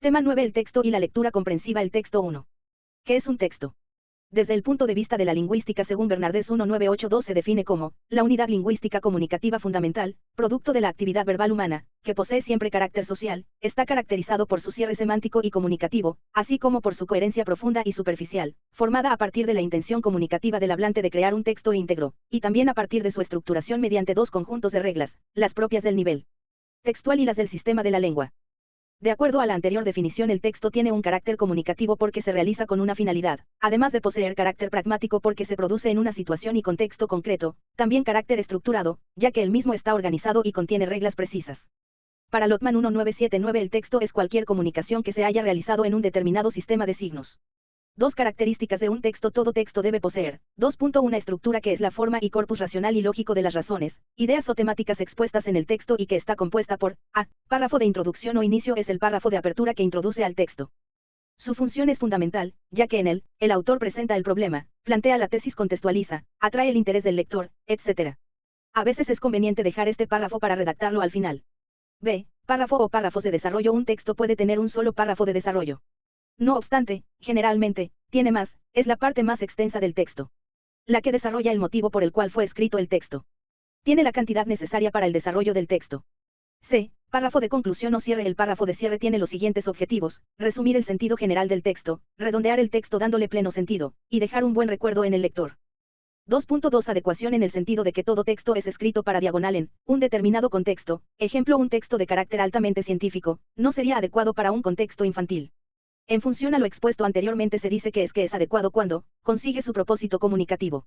Tema 9. El texto y la lectura comprensiva. El texto 1. ¿Qué es un texto? Desde el punto de vista de la lingüística, según Bernardès 1982, se define como la unidad lingüística comunicativa fundamental, producto de la actividad verbal humana, que posee siempre carácter social, está caracterizado por su cierre semántico y comunicativo, así como por su coherencia profunda y superficial, formada a partir de la intención comunicativa del hablante de crear un texto íntegro, y también a partir de su estructuración mediante dos conjuntos de reglas, las propias del nivel textual y las del sistema de la lengua. De acuerdo a la anterior definición, el texto tiene un carácter comunicativo porque se realiza con una finalidad, además de poseer carácter pragmático porque se produce en una situación y contexto concreto, también carácter estructurado, ya que el mismo está organizado y contiene reglas precisas. Para Lotman 1979, el texto es cualquier comunicación que se haya realizado en un determinado sistema de signos. Dos características de un texto. Todo texto debe poseer, 2.1 estructura que es la forma y corpus racional y lógico de las razones, ideas o temáticas expuestas en el texto y que está compuesta por a. Párrafo de introducción o inicio es el párrafo de apertura que introduce al texto. Su función es fundamental, ya que en él, el autor presenta el problema, plantea la tesis, contextualiza, atrae el interés del lector, etc. A veces es conveniente dejar este párrafo para redactarlo al final. B. Párrafo o párrafos de desarrollo. Un texto puede tener un solo párrafo de desarrollo. No obstante, generalmente, tiene más, es la parte más extensa del texto, la que desarrolla el motivo por el cual fue escrito el texto. Tiene la cantidad necesaria para el desarrollo del texto. C. Párrafo de conclusión o cierre. El párrafo de cierre tiene los siguientes objetivos: resumir el sentido general del texto, redondear el texto dándole pleno sentido, y dejar un buen recuerdo en el lector. 2.2 Adecuación en el sentido de que todo texto es escrito para diagonal en un determinado contexto. Ejemplo, un texto de carácter altamente científico, no sería adecuado para un contexto infantil. En función a lo expuesto anteriormente, se dice que es adecuado cuando consigue su propósito comunicativo.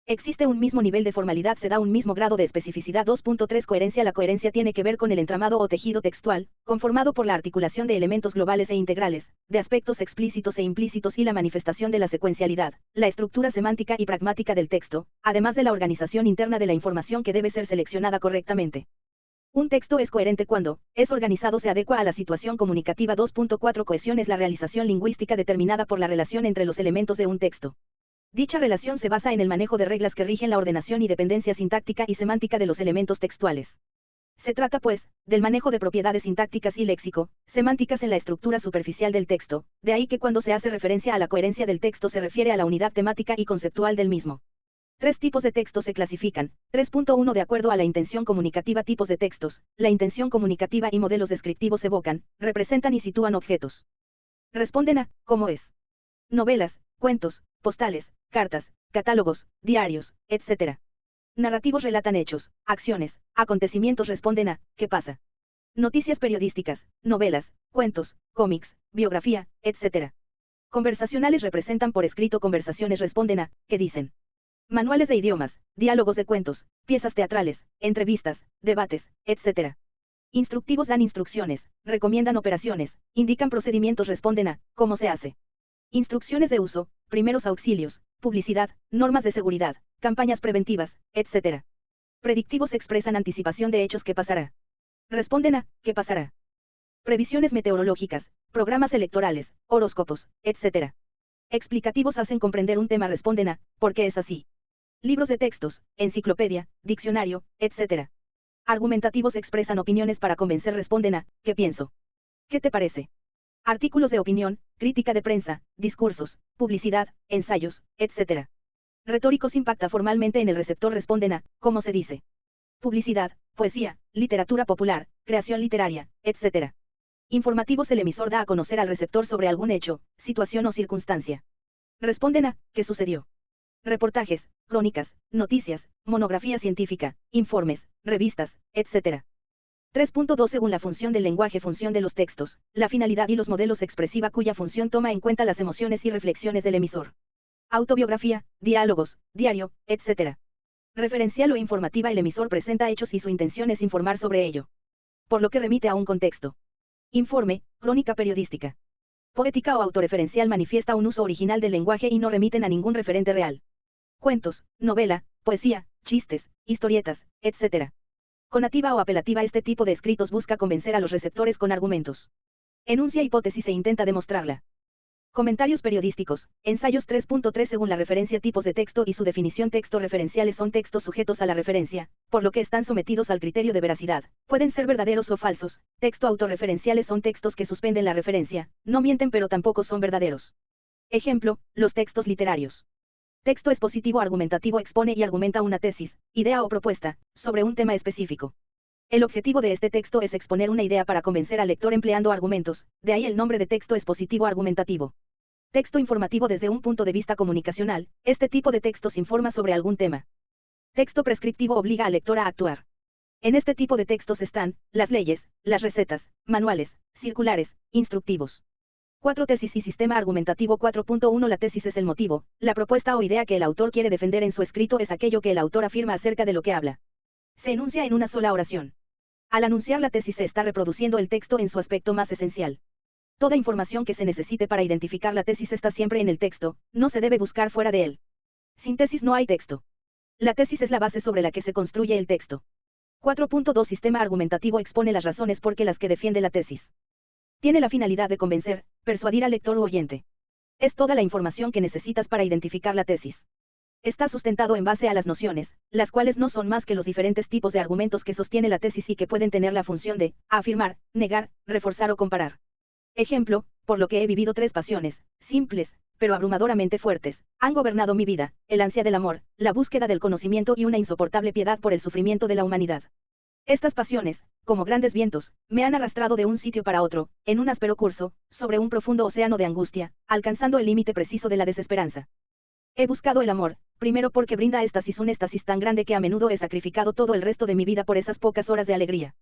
Existe un mismo nivel de formalidad, se da un mismo grado de especificidad. 2.3 Coherencia. La coherencia tiene que ver con el entramado o tejido textual, conformado por la articulación de elementos globales e integrales, de aspectos explícitos e implícitos y la manifestación de la secuencialidad, la estructura semántica y pragmática del texto, además de la organización interna de la información que debe ser seleccionada correctamente. Un texto es coherente cuando es organizado, se adecua a la situación comunicativa. 2.4 Cohesión es la realización lingüística determinada por la relación entre los elementos de un texto. Dicha relación se basa en el manejo de reglas que rigen la ordenación y dependencia sintáctica y semántica de los elementos textuales. Se trata, pues, del manejo de propiedades sintácticas y léxico-semánticas en la estructura superficial del texto, de ahí que cuando se hace referencia a la coherencia del texto se refiere a la unidad temática y conceptual del mismo. Tres tipos de textos se clasifican. 3.1 De acuerdo a la intención comunicativa. Tipos de textos. La intención comunicativa y modelos descriptivos evocan, representan y sitúan objetos. Responden a, ¿cómo es? Novelas, cuentos, postales, cartas, catálogos, diarios, etc. Narrativos relatan hechos, acciones, acontecimientos. Responden a, ¿qué pasa? Noticias periodísticas, novelas, cuentos, cómics, biografía, etc. Conversacionales representan por escrito conversaciones. Responden a, ¿qué dicen? Manuales de idiomas, diálogos de cuentos, piezas teatrales, entrevistas, debates, etc. Instructivos dan instrucciones, recomiendan operaciones, indican procedimientos. Responden a, ¿cómo se hace? Instrucciones de uso, primeros auxilios, publicidad, normas de seguridad, campañas preventivas, etc. Predictivos expresan anticipación de hechos que pasará. Responden a, ¿qué pasará? Previsiones meteorológicas, programas electorales, horóscopos, etc. Explicativos hacen comprender un tema. Responden a, ¿por qué es así? Libros de textos, enciclopedia, diccionario, etc. Argumentativos expresan opiniones para convencer. Responden a, ¿qué pienso? ¿Qué te parece? Artículos de opinión, crítica de prensa, discursos, publicidad, ensayos, etc. Retóricos impacta formalmente en el receptor. Responden a, ¿cómo se dice? Publicidad, poesía, literatura popular, creación literaria, etc. Informativos el emisor da a conocer al receptor sobre algún hecho, situación o circunstancia. Responden a, ¿qué sucedió? Reportajes, crónicas, noticias, monografía científica, informes, revistas, etc. 3.2 Según la función del lenguaje. Función de los textos, la finalidad y los modelos expresiva cuya función toma en cuenta las emociones y reflexiones del emisor. Autobiografía, diálogos, diario, etc. Referencial o informativa. El emisor presenta hechos y su intención es informar sobre ello, por lo que remite a un contexto. Informe, crónica periodística. Poética o autorreferencial manifiesta un uso original del lenguaje y no remiten a ningún referente real. Cuentos, novela, poesía, chistes, historietas, etc. Conativa o apelativa. Este tipo de escritos busca convencer a los receptores con argumentos. Enuncia hipótesis e intenta demostrarla. Comentarios periodísticos. Ensayos 3.3 Según la referencia tipos de texto y su definición textos referenciales son textos sujetos a la referencia, por lo que están sometidos al criterio de veracidad. Pueden ser verdaderos o falsos. Texto autorreferenciales son textos que suspenden la referencia, no mienten pero tampoco son verdaderos. Ejemplo, los textos literarios. Texto expositivo argumentativo expone y argumenta una tesis, idea o propuesta, sobre un tema específico. El objetivo de este texto es exponer una idea para convencer al lector empleando argumentos, de ahí el nombre de texto expositivo argumentativo. Texto informativo desde un punto de vista comunicacional, este tipo de textos informa sobre algún tema. Texto prescriptivo obliga al lector a actuar. En este tipo de textos están, las leyes, las recetas, manuales, circulares, instructivos. 4 Tesis y sistema argumentativo 4.1 La tesis es el motivo, la propuesta o idea que el autor quiere defender en su escrito es aquello que el autor afirma acerca de lo que habla. Se enuncia en una sola oración. Al anunciar la tesis se está reproduciendo el texto en su aspecto más esencial. Toda información que se necesite para identificar la tesis está siempre en el texto, no se debe buscar fuera de él. Sin tesis no hay texto. La tesis es la base sobre la que se construye el texto. 4.2 Sistema argumentativo expone las razones por las que defiende la tesis. Tiene la finalidad de convencer, persuadir al lector u oyente. Es toda la información que necesitas para identificar la tesis. Está sustentado en base a las nociones, las cuales no son más que los diferentes tipos de argumentos que sostiene la tesis y que pueden tener la función de afirmar, negar, reforzar o comparar. Ejemplo, por lo que he vivido 3 pasiones, simples, pero abrumadoramente fuertes, han gobernado mi vida, el ansia del amor, la búsqueda del conocimiento y una insoportable piedad por el sufrimiento de la humanidad. Estas pasiones, como grandes vientos, me han arrastrado de un sitio para otro, en un áspero curso, sobre un profundo océano de angustia, alcanzando el límite preciso de la desesperanza. He buscado el amor, primero porque brinda un éxtasis tan grande que a menudo he sacrificado todo el resto de mi vida por esas pocas horas de alegría.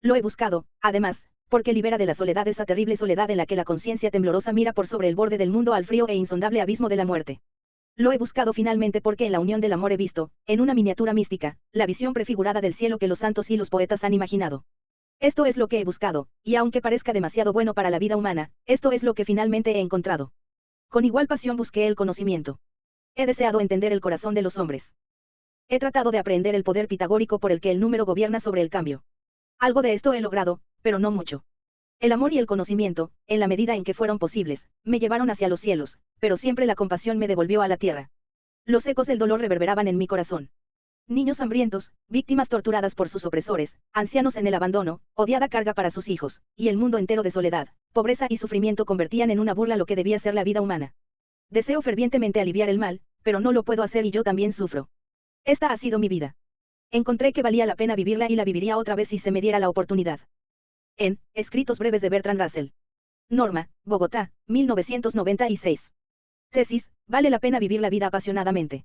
Lo he buscado, además, porque libera de la soledad esa terrible soledad en la que la conciencia temblorosa mira por sobre el borde del mundo al frío e insondable abismo de la muerte. Lo he buscado finalmente porque en la unión del amor he visto, en una miniatura mística, la visión prefigurada del cielo que los santos y los poetas han imaginado. Esto es lo que he buscado, y aunque parezca demasiado bueno para la vida humana, esto es lo que finalmente he encontrado. Con igual pasión busqué el conocimiento. He deseado entender el corazón de los hombres. He tratado de aprender el poder pitagórico por el que el número gobierna sobre el cambio. Algo de esto he logrado, pero no mucho. El amor y el conocimiento, en la medida en que fueron posibles, me llevaron hacia los cielos, pero siempre la compasión me devolvió a la tierra. Los ecos del dolor reverberaban en mi corazón. Niños hambrientos, víctimas torturadas por sus opresores, ancianos en el abandono, odiada carga para sus hijos, y el mundo entero de soledad, pobreza y sufrimiento convertían en una burla lo que debía ser la vida humana. Deseo fervientemente aliviar el mal, pero no lo puedo hacer y yo también sufro. Esta ha sido mi vida. Encontré que valía la pena vivirla y la viviría otra vez si se me diera la oportunidad. En Escritos breves de Bertrand Russell. Norma, Bogotá, 1996. Tesis, vale la pena vivir la vida apasionadamente.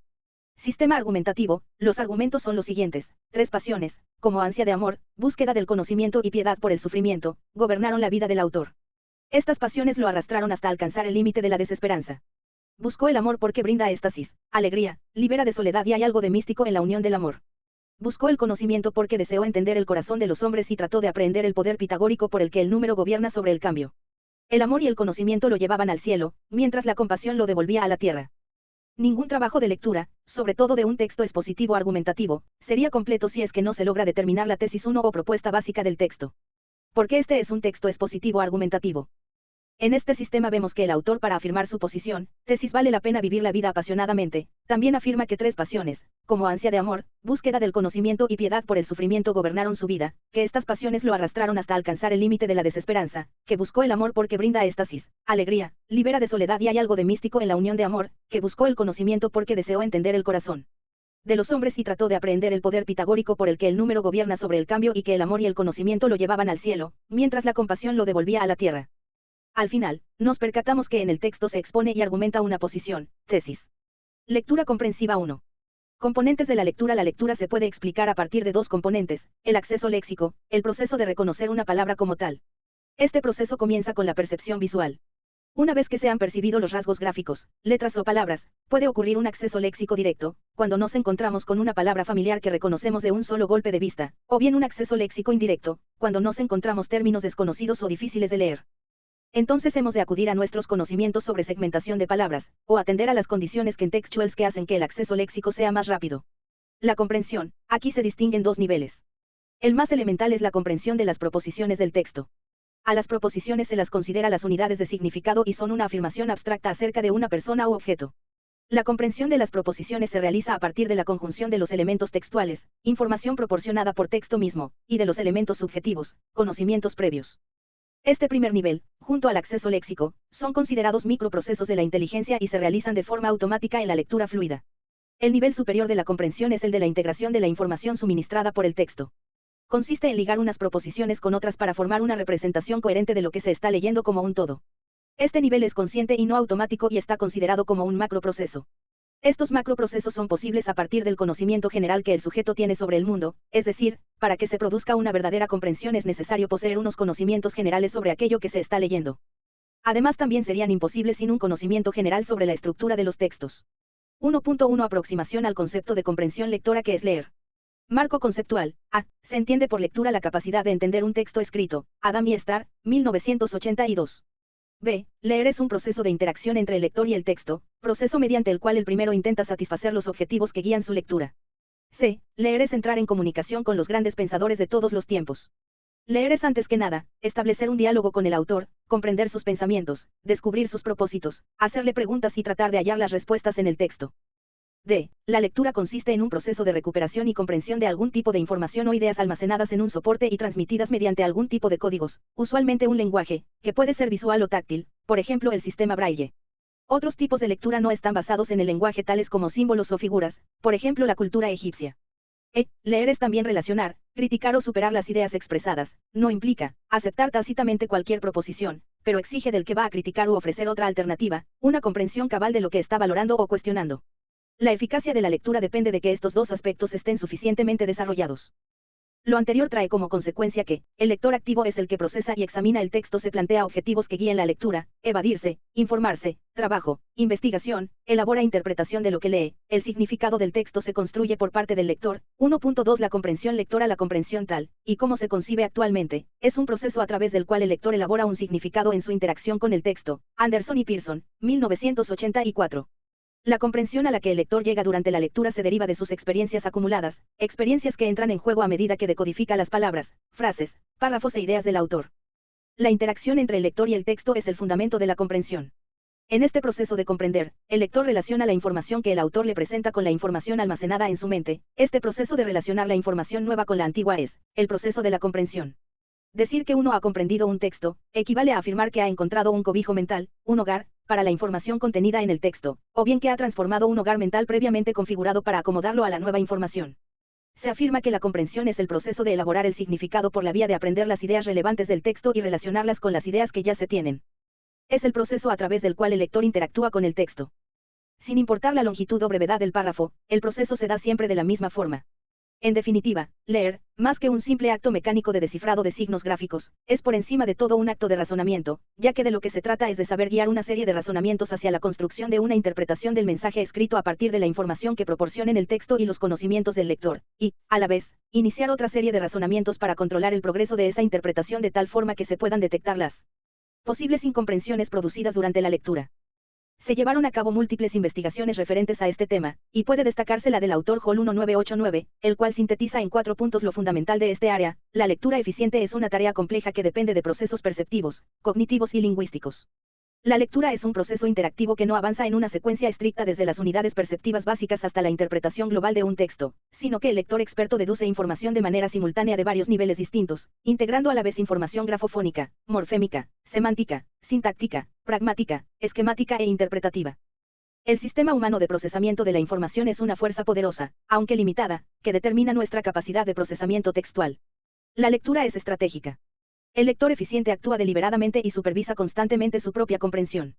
Sistema argumentativo, los argumentos son los siguientes: 3 pasiones, como ansia de amor, búsqueda del conocimiento y piedad por el sufrimiento, gobernaron la vida del autor. Estas pasiones lo arrastraron hasta alcanzar el límite de la desesperanza. Buscó el amor porque brinda éxtasis, alegría, libera de soledad y hay algo de místico en la unión del amor. Buscó el conocimiento porque deseó entender el corazón de los hombres y trató de aprender el poder pitagórico por el que el número gobierna sobre el cambio. El amor y el conocimiento lo llevaban al cielo, mientras la compasión lo devolvía a la tierra. Ningún trabajo de lectura, sobre todo de un texto expositivo argumentativo, sería completo si es que no se logra determinar la tesis 1 o propuesta básica del texto. Porque este es un texto expositivo argumentativo. En este sistema vemos que el autor, para afirmar su posición, tesis vale la pena vivir la vida apasionadamente, también afirma que 3 pasiones, como ansia de amor, búsqueda del conocimiento y piedad por el sufrimiento gobernaron su vida, que estas pasiones lo arrastraron hasta alcanzar el límite de la desesperanza, que buscó el amor porque brinda éxtasis, alegría, libera de soledad y hay algo de místico en la unión de amor, que buscó el conocimiento porque deseó entender el corazón de los hombres y trató de aprender el poder pitagórico por el que el número gobierna sobre el cambio y que el amor y el conocimiento lo llevaban al cielo, mientras la compasión lo devolvía a la tierra. Al final, nos percatamos que en el texto se expone y argumenta una posición, tesis. Lectura comprensiva 1. Componentes de la lectura. La lectura se puede explicar a partir de 2 componentes, el acceso léxico, el proceso de reconocer una palabra como tal. Este proceso comienza con la percepción visual. Una vez que se han percibido los rasgos gráficos, letras o palabras, puede ocurrir un acceso léxico directo, cuando nos encontramos con una palabra familiar que reconocemos de un solo golpe de vista, o bien un acceso léxico indirecto, cuando nos encontramos términos desconocidos o difíciles de leer. Entonces hemos de acudir a nuestros conocimientos sobre segmentación de palabras, o atender a las condiciones contextuales que hacen que el acceso léxico sea más rápido. La comprensión, aquí se distinguen 2 niveles. El más elemental es la comprensión de las proposiciones del texto. A las proposiciones se las considera las unidades de significado y son una afirmación abstracta acerca de una persona u objeto. La comprensión de las proposiciones se realiza a partir de la conjunción de los elementos textuales, información proporcionada por texto mismo, y de los elementos subjetivos, conocimientos previos. Este primer nivel, junto al acceso léxico, son considerados microprocesos de la inteligencia y se realizan de forma automática en la lectura fluida. El nivel superior de la comprensión es el de la integración de la información suministrada por el texto. Consiste en ligar unas proposiciones con otras para formar una representación coherente de lo que se está leyendo como un todo. Este nivel es consciente y no automático y está considerado como un macroproceso. Estos macroprocesos son posibles a partir del conocimiento general que el sujeto tiene sobre el mundo, es decir, para que se produzca una verdadera comprensión es necesario poseer unos conocimientos generales sobre aquello que se está leyendo. Además también serían imposibles sin un conocimiento general sobre la estructura de los textos. 1.1 Aproximación al concepto de comprensión lectora que es leer. Marco conceptual. A. Se entiende por lectura la capacidad de entender un texto escrito. Adam y Starr, 1982. B. Leer es un proceso de interacción entre el lector y el texto, proceso mediante el cual el primero intenta satisfacer los objetivos que guían su lectura. C. Leer es entrar en comunicación con los grandes pensadores de todos los tiempos. Leer es antes que nada, establecer un diálogo con el autor, comprender sus pensamientos, descubrir sus propósitos, hacerle preguntas y tratar de hallar las respuestas en el texto. D. La lectura consiste en un proceso de recuperación y comprensión de algún tipo de información o ideas almacenadas en un soporte y transmitidas mediante algún tipo de códigos, usualmente un lenguaje, que puede ser visual o táctil, por ejemplo el sistema Braille. Otros tipos de lectura no están basados en el lenguaje tales como símbolos o figuras, por ejemplo la cultura egipcia. Leer es también relacionar, criticar o superar las ideas expresadas, no implica aceptar tácitamente cualquier proposición, pero exige del que va a criticar u ofrecer otra alternativa, una comprensión cabal de lo que está valorando o cuestionando. La eficacia de la lectura depende de que estos dos aspectos estén suficientemente desarrollados. Lo anterior trae como consecuencia que, el lector activo es el que procesa y examina el texto, se plantea objetivos que guíen la lectura, evadirse, informarse, trabajo, investigación, elabora interpretación de lo que lee, el significado del texto se construye por parte del lector. 1.2 La comprensión lectora. La comprensión tal, y como se concibe actualmente, es un proceso a través del cual el lector elabora un significado en su interacción con el texto. Anderson y Pearson, 1984. La comprensión a la que el lector llega durante la lectura se deriva de sus experiencias acumuladas, experiencias que entran en juego a medida que decodifica las palabras, frases, párrafos e ideas del autor. La interacción entre el lector y el texto es el fundamento de la comprensión. En este proceso de comprender, el lector relaciona la información que el autor le presenta con la información almacenada en su mente. Este proceso de relacionar la información nueva con la antigua es el proceso de la comprensión. Decir que uno ha comprendido un texto, equivale a afirmar que ha encontrado un cobijo mental, un hogar, para la información contenida en el texto, o bien que ha transformado un hogar mental previamente configurado para acomodarlo a la nueva información. Se afirma que la comprensión es el proceso de elaborar el significado por la vía de aprender las ideas relevantes del texto y relacionarlas con las ideas que ya se tienen. Es el proceso a través del cual el lector interactúa con el texto. Sin importar la longitud o brevedad del párrafo, el proceso se da siempre de la misma forma. En definitiva, leer, más que un simple acto mecánico de descifrado de signos gráficos, es por encima de todo un acto de razonamiento, ya que de lo que se trata es de saber guiar una serie de razonamientos hacia la construcción de una interpretación del mensaje escrito a partir de la información que proporcionen el texto y los conocimientos del lector, y, a la vez, iniciar otra serie de razonamientos para controlar el progreso de esa interpretación de tal forma que se puedan detectar las posibles incomprensiones producidas durante la lectura. Se llevaron a cabo múltiples investigaciones referentes a este tema, y puede destacarse la del autor Hall 1989, el cual sintetiza en 4 puntos lo fundamental de este área. La lectura eficiente es una tarea compleja que depende de procesos perceptivos, cognitivos y lingüísticos. La lectura es un proceso interactivo que no avanza en una secuencia estricta desde las unidades perceptivas básicas hasta la interpretación global de un texto, sino que el lector experto deduce información de manera simultánea de varios niveles distintos, integrando a la vez información grafofónica, morfémica, semántica, sintáctica, pragmática, esquemática e interpretativa. El sistema humano de procesamiento de la información es una fuerza poderosa, aunque limitada, que determina nuestra capacidad de procesamiento textual. La lectura es estratégica. El lector eficiente actúa deliberadamente y supervisa constantemente su propia comprensión.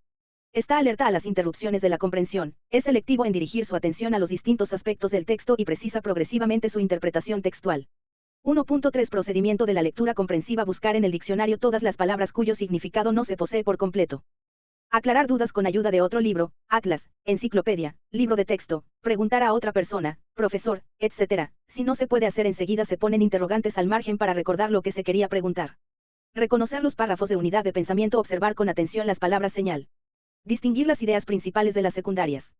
Está alerta a las interrupciones de la comprensión, es selectivo en dirigir su atención a los distintos aspectos del texto y precisa progresivamente su interpretación textual. 1.3 Procedimiento de la lectura comprensiva. Buscar en el diccionario todas las palabras cuyo significado no se posee por completo. Aclarar dudas con ayuda de otro libro, atlas, enciclopedia, libro de texto, preguntar a otra persona, profesor, etc. Si no se puede hacer enseguida, se ponen interrogantes al margen para recordar lo que se quería preguntar. Reconocer los párrafos de unidad de pensamiento. Observar con atención las palabras señal. Distinguir las ideas principales de las secundarias.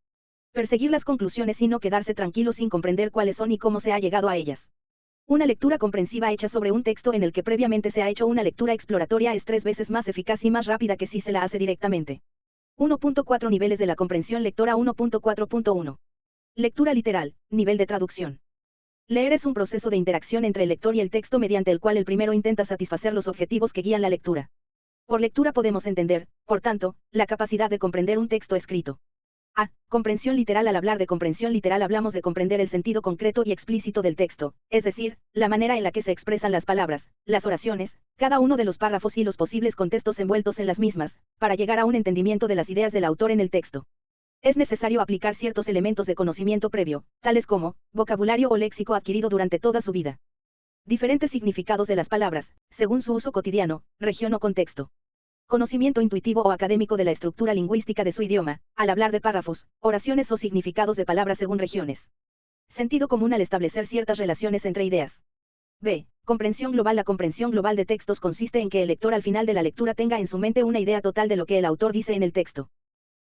Perseguir las conclusiones y no quedarse tranquilo sin comprender cuáles son y cómo se ha llegado a ellas. Una lectura comprensiva hecha sobre un texto en el que previamente se ha hecho una lectura exploratoria es 3 veces más eficaz y más rápida que si se la hace directamente. 1.4 Niveles de la comprensión lectora 1.4.1. Lectura literal, nivel de traducción. Leer es un proceso de interacción entre el lector y el texto mediante el cual el primero intenta satisfacer los objetivos que guían la lectura. Por lectura podemos entender, por tanto, la capacidad de comprender un texto escrito. A. Comprensión literal. Al hablar de comprensión literal hablamos de comprender el sentido concreto y explícito del texto, es decir, la manera en la que se expresan las palabras, las oraciones, cada uno de los párrafos y los posibles contextos envueltos en las mismas, para llegar a un entendimiento de las ideas del autor en el texto. Es necesario aplicar ciertos elementos de conocimiento previo, tales como vocabulario o léxico adquirido durante toda su vida. Diferentes significados de las palabras, según su uso cotidiano, región o contexto. Conocimiento intuitivo o académico de la estructura lingüística de su idioma, al hablar de párrafos, oraciones o significados de palabras según regiones. Sentido común al establecer ciertas relaciones entre ideas. B. Comprensión global. La comprensión global de textos consiste en que el lector al final de la lectura tenga en su mente una idea total de lo que el autor dice en el texto.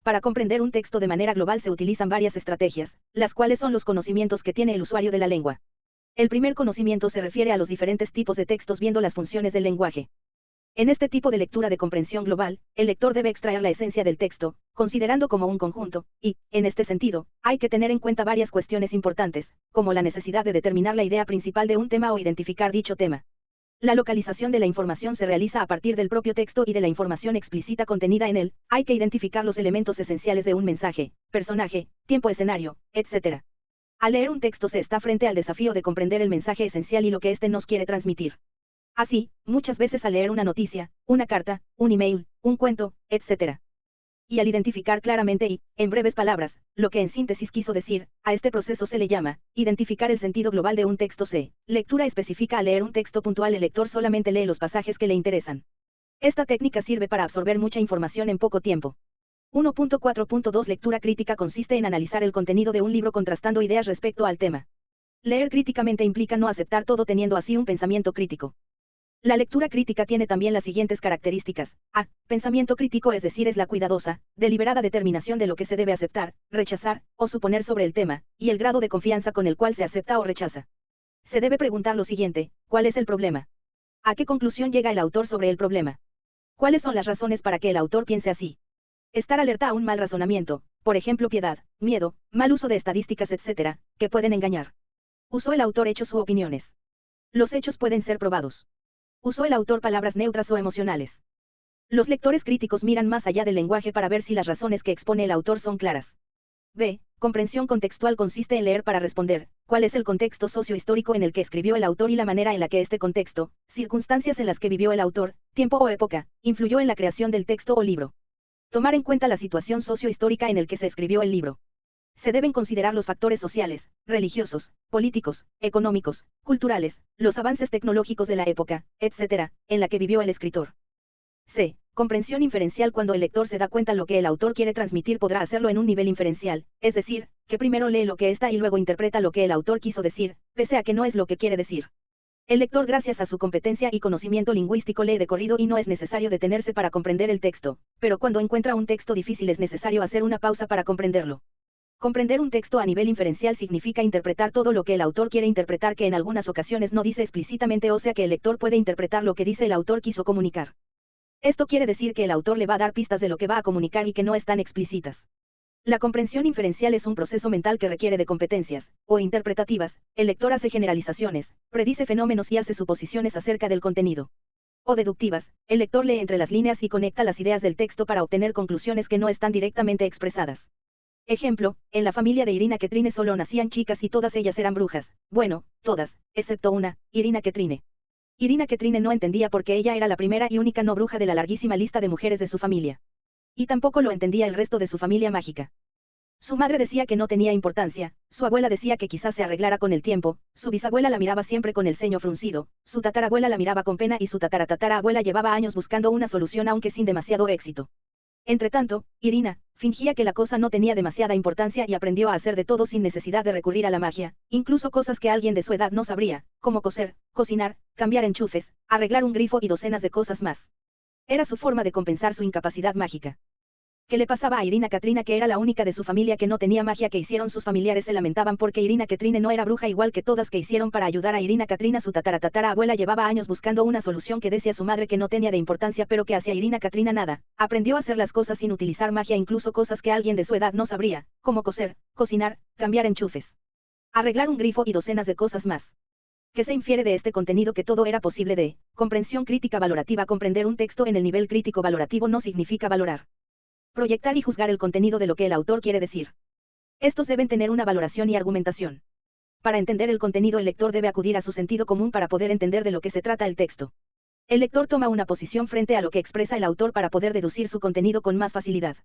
Para comprender un texto de manera global se utilizan varias estrategias, las cuales son los conocimientos que tiene el usuario de la lengua. El primer conocimiento se refiere a los diferentes tipos de textos viendo las funciones del lenguaje. En este tipo de lectura de comprensión global, el lector debe extraer la esencia del texto, considerando como un conjunto, y, en este sentido, hay que tener en cuenta varias cuestiones importantes, como la necesidad de determinar la idea principal de un tema o identificar dicho tema. La localización de la información se realiza a partir del propio texto y de la información explícita contenida en él, hay que identificar los elementos esenciales de un mensaje, personaje, tiempo escenario, etc. Al leer un texto se está frente al desafío de comprender el mensaje esencial y lo que éste nos quiere transmitir. Así, muchas veces al leer una noticia, una carta, un email, un cuento, etc. Y al identificar claramente y, en breves palabras, lo que en síntesis quiso decir, a este proceso se le llama, identificar el sentido global de un texto. C. Lectura específica. Al leer un texto puntual el lector solamente lee los pasajes que le interesan. Esta técnica sirve para absorber mucha información en poco tiempo. 1.4.2 Lectura crítica consiste en analizar el contenido de un libro contrastando ideas respecto al tema. Leer críticamente implica no aceptar todo teniendo así un pensamiento crítico. La lectura crítica tiene también las siguientes características. A. Pensamiento crítico, es decir, es la cuidadosa, deliberada determinación de lo que se debe aceptar, rechazar, o suponer sobre el tema, y el grado de confianza con el cual se acepta o rechaza. Se debe preguntar lo siguiente: ¿cuál es el problema? ¿A qué conclusión llega el autor sobre el problema? ¿Cuáles son las razones para que el autor piense así? Estar alerta a un mal razonamiento, por ejemplo piedad, miedo, mal uso de estadísticas, etc., que pueden engañar. ¿Usó el autor hechos u opiniones? Los hechos pueden ser probados. ¿Usó el autor palabras neutras o emocionales? Los lectores críticos miran más allá del lenguaje para ver si las razones que expone el autor son claras. B. Comprensión contextual consiste en leer para responder, ¿cuál es el contexto sociohistórico en el que escribió el autor y la manera en la que este contexto, circunstancias en las que vivió el autor, tiempo o época, influyó en la creación del texto o libro? Tomar en cuenta la situación sociohistórica en el que se escribió el libro. Se deben considerar los factores sociales, religiosos, políticos, económicos, culturales, los avances tecnológicos de la época, etc., en la que vivió el escritor. C. Comprensión inferencial. Cuando el lector se da cuenta lo que el autor quiere transmitir podrá hacerlo en un nivel inferencial, es decir, que primero lee lo que está y luego interpreta lo que el autor quiso decir, pese a que no es lo que quiere decir. El lector, gracias a su competencia y conocimiento lingüístico, lee de corrido y no es necesario detenerse para comprender el texto, pero cuando encuentra un texto difícil es necesario hacer una pausa para comprenderlo. Comprender un texto a nivel inferencial significa interpretar todo lo que el autor quiere interpretar, que en algunas ocasiones no dice explícitamente, o sea que el lector puede interpretar lo que dice el autor quiso comunicar. Esto quiere decir que el autor le va a dar pistas de lo que va a comunicar y que no están explícitas. La comprensión inferencial es un proceso mental que requiere de competencias, o interpretativas. El lector hace generalizaciones, predice fenómenos y hace suposiciones acerca del contenido. O deductivas, el lector lee entre las líneas y conecta las ideas del texto para obtener conclusiones que no están directamente expresadas. Ejemplo, en la familia de Irina Ketrine solo nacían chicas y todas ellas eran brujas. Bueno, todas, excepto una, Irina Ketrine. Irina Ketrine no entendía por qué ella era la primera y única no bruja de la larguísima lista de mujeres de su familia. Y tampoco lo entendía el resto de su familia mágica. Su madre decía que no tenía importancia, su abuela decía que quizás se arreglara con el tiempo, su bisabuela la miraba siempre con el ceño fruncido, su tatarabuela la miraba con pena y su tataratatarabuela llevaba años buscando una solución aunque sin demasiado éxito. Entretanto, Irina fingía que la cosa no tenía demasiada importancia y aprendió a hacer de todo sin necesidad de recurrir a la magia, incluso cosas que alguien de su edad no sabría, como coser, cocinar, cambiar enchufes, arreglar un grifo y docenas de cosas más. Era su forma de compensar su incapacidad mágica. ¿Qué le pasaba a Irina Katrina, que era la única de su familia que no tenía magia? Que hicieron sus familiares? Se lamentaban porque Irina Katrina no era bruja igual que todas. Que hicieron para ayudar a Irina Katrina? Su tatara abuela llevaba años buscando una solución que decía su madre que no tenía de importancia, pero que hacía Irina Katrina nada. Aprendió a hacer las cosas sin utilizar magia, incluso cosas que alguien de su edad no sabría, como coser, cocinar, cambiar enchufes, arreglar un grifo y docenas de cosas más. ¿Qué se infiere de este contenido? Que todo era posible de comprensión crítica valorativa. Comprender un texto en el nivel crítico valorativo no significa valorar, proyectar y juzgar el contenido de lo que el autor quiere decir. Estos deben tener una valoración y argumentación. Para entender el contenido, el lector debe acudir a su sentido común para poder entender de lo que se trata el texto. El lector toma una posición frente a lo que expresa el autor para poder deducir su contenido con más facilidad.